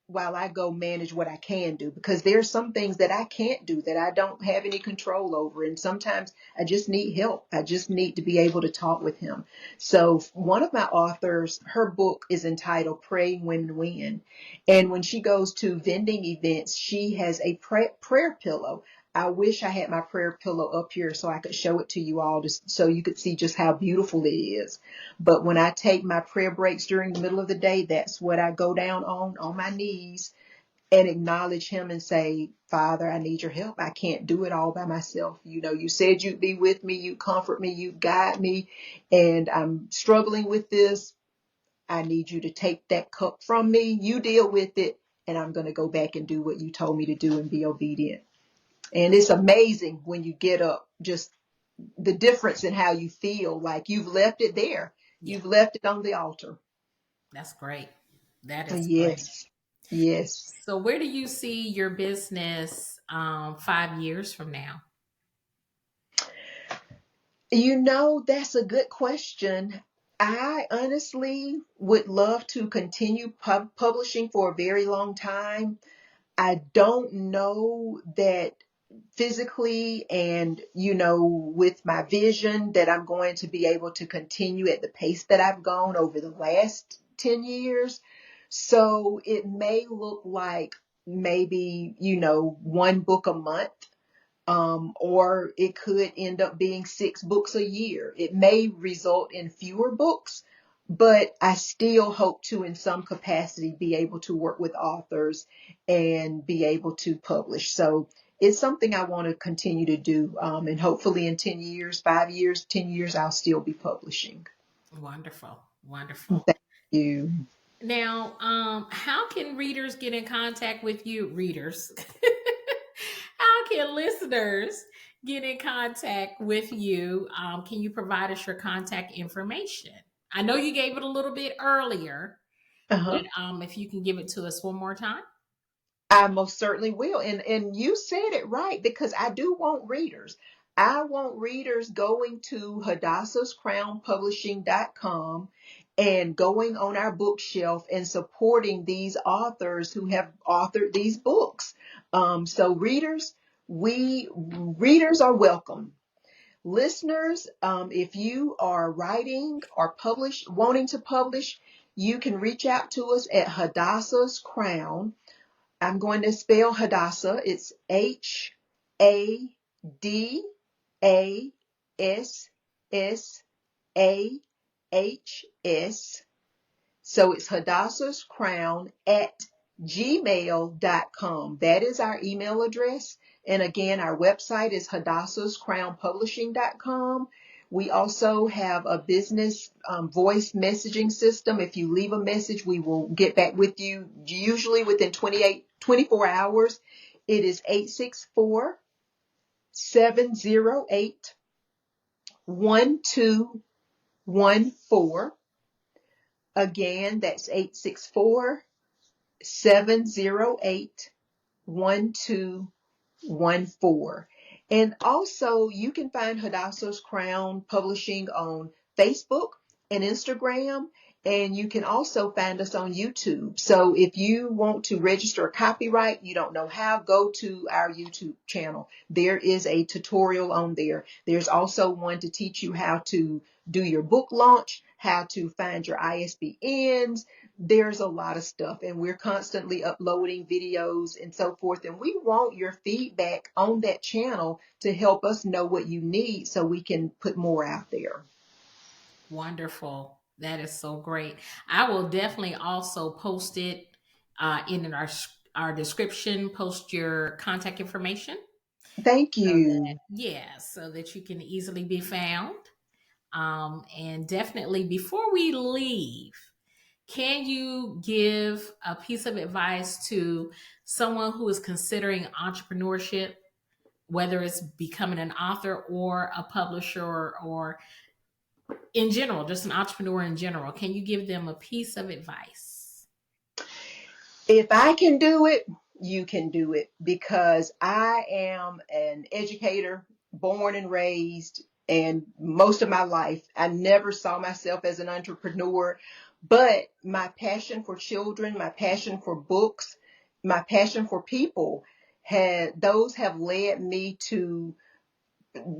while I go manage what I can do, because there's some things that I can't do that I don't have any control over. And sometimes I just need help. I just need to be able to talk with him. So one of my authors, her book is entitled Praying Women Win. And when she goes to vending events, she has a prayer pillow. I wish I had my prayer pillow up here so I could show it to you all, just so you could see just how beautiful it is. But when I take my prayer breaks during the middle of the day, that's what I go down on my knees and acknowledge him and say, Father, I need your help. I can't do it all by myself. You said you'd be with me, you comfort me, you guide me, and I'm struggling with this. I need you to take that cup from me. You deal with it, and I'm going to go back and do what you told me to do and be obedient. And it's amazing when you get up, just the difference in how you feel, like you've left it there. Yeah, You've left it on the altar. that's great. That is great. Yes. Yes. So, where do you see your business 5 years from now? That's a good question. I honestly would love to continue publishing for a very long time. I don't know that physically and, with my vision that I'm going to be able to continue at the pace that I've gone over the last 10 years. So it may look like maybe, one book a month. Or it could end up being 6 books a year. It may result in fewer books, but I still hope to, in some capacity, be able to work with authors and be able to publish. So it's something I want to continue to do. And hopefully in 10 years, 5 years, 10 years, I'll still be publishing. Wonderful. Wonderful. Thank you. Now, how can readers get in contact with you? Readers. How can listeners get in contact with you? Can you provide us your contact information? I know you gave it a little bit earlier, but Uh-huh. if you can give it to us one more time. I most certainly will. And you said it right, because I do want readers. I want readers going to hadassahscrownpublishing.com and going on our bookshelf and supporting these authors who have authored these books. So readers are welcome. Listeners, if you are writing or wanting to publish, you can reach out to us at Hadassah's Crown. I'm going to spell Hadassah. It's Hadassahs. So it's Hadassah's Crown at gmail.com. That is our email address. And again, our website is hadassahscrownpublishing.com. We also have a business voice messaging system. If you leave a message, we will get back with you usually within 24 hours. It is 864-708-1214. Again, that's 864-708-1214. And also, you can find Hadassah's Crown Publishing on Facebook and Instagram, and you can also find us on YouTube. So if you want to register a copyright, you don't know how, go to our YouTube channel. There is a tutorial on there. There's also one to teach you how to do your book launch, how to find your ISBNs. There's a lot of stuff, and we're constantly uploading videos and so forth. And we want your feedback on that channel to help us know what you need so we can put more out there. Wonderful. That is so great. I will definitely also post it in our description, post your contact information Thank so that, you. yeah, so that you can easily be found. And definitely before we leave, can you give a piece of advice to someone who is considering entrepreneurship, whether it's becoming an author or a publisher or in general, just an entrepreneur in general? Can you give them a piece of advice? If I can do it, you can do it, because I am an educator, born and raised, and most of my life, I never saw myself as an entrepreneur, but my passion for children, my passion for books, my passion for people those have led me to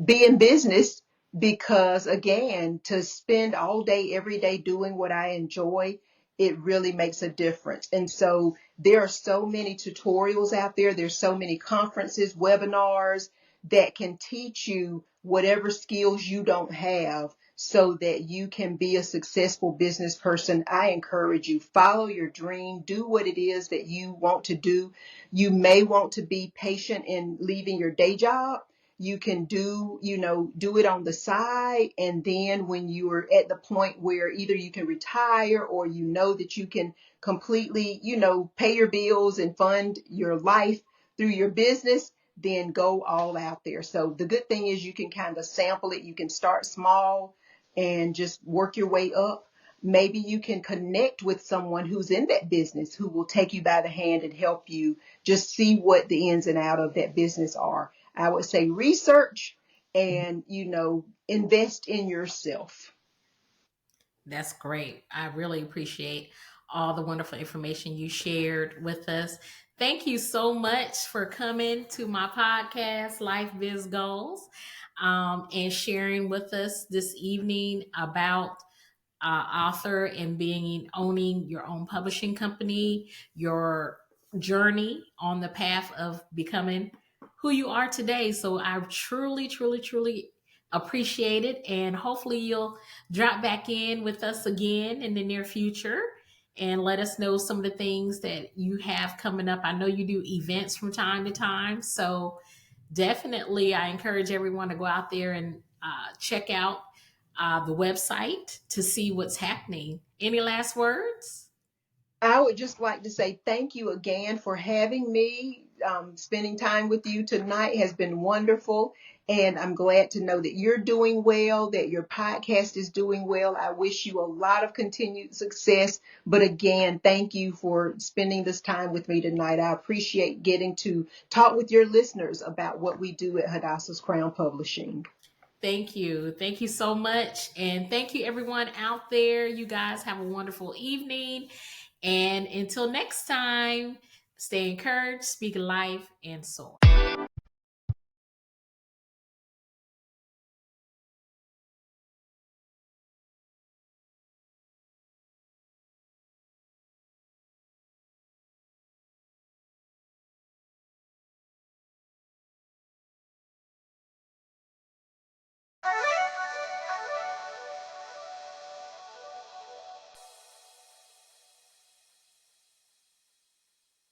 be in business, because again, to spend all day every day doing what I enjoy, it really makes a difference. And so there are so many tutorials out there, there's so many conferences, webinars that can teach you whatever skills you don't have so that you can be a successful business person. I encourage you, follow your dream, do what it is that you want to do. You may want to be patient in leaving your day job. You can do it on the side. And then when you're at the point where either you can retire or you know that you can completely, pay your bills and fund your life through your business, then go all out there. So the good thing is you can kind of sample it. You can start small and just work your way up. Maybe you can connect with someone who's in that business who will take you by the hand and help you just see what the ins and out of that business are. I would say research and, invest in yourself. That's great. I really appreciate all the wonderful information you shared with us. Thank you so much for coming to my podcast, Life Biz Goals, and sharing with us this evening about author and owning your own publishing company, your journey on the path of becoming who you are today. So I truly, truly, truly appreciate it. And hopefully you'll drop back in with us again in the near future and let us know some of the things that you have coming up. I know you do events from time to time. So definitely, I encourage everyone to go out there and check out the website to see what's happening. Any last words? I would just like to say thank you again for having me. Spending time with you tonight has been wonderful. And I'm glad to know that you're doing well, that your podcast is doing well. I wish you a lot of continued success. But again, thank you for spending this time with me tonight. I appreciate getting to talk with your listeners about what we do at Hadassah's Crown Publishing. Thank you. Thank you so much. And thank you, everyone out there. You guys have a wonderful evening. And until next time, stay encouraged, speak life, and soar.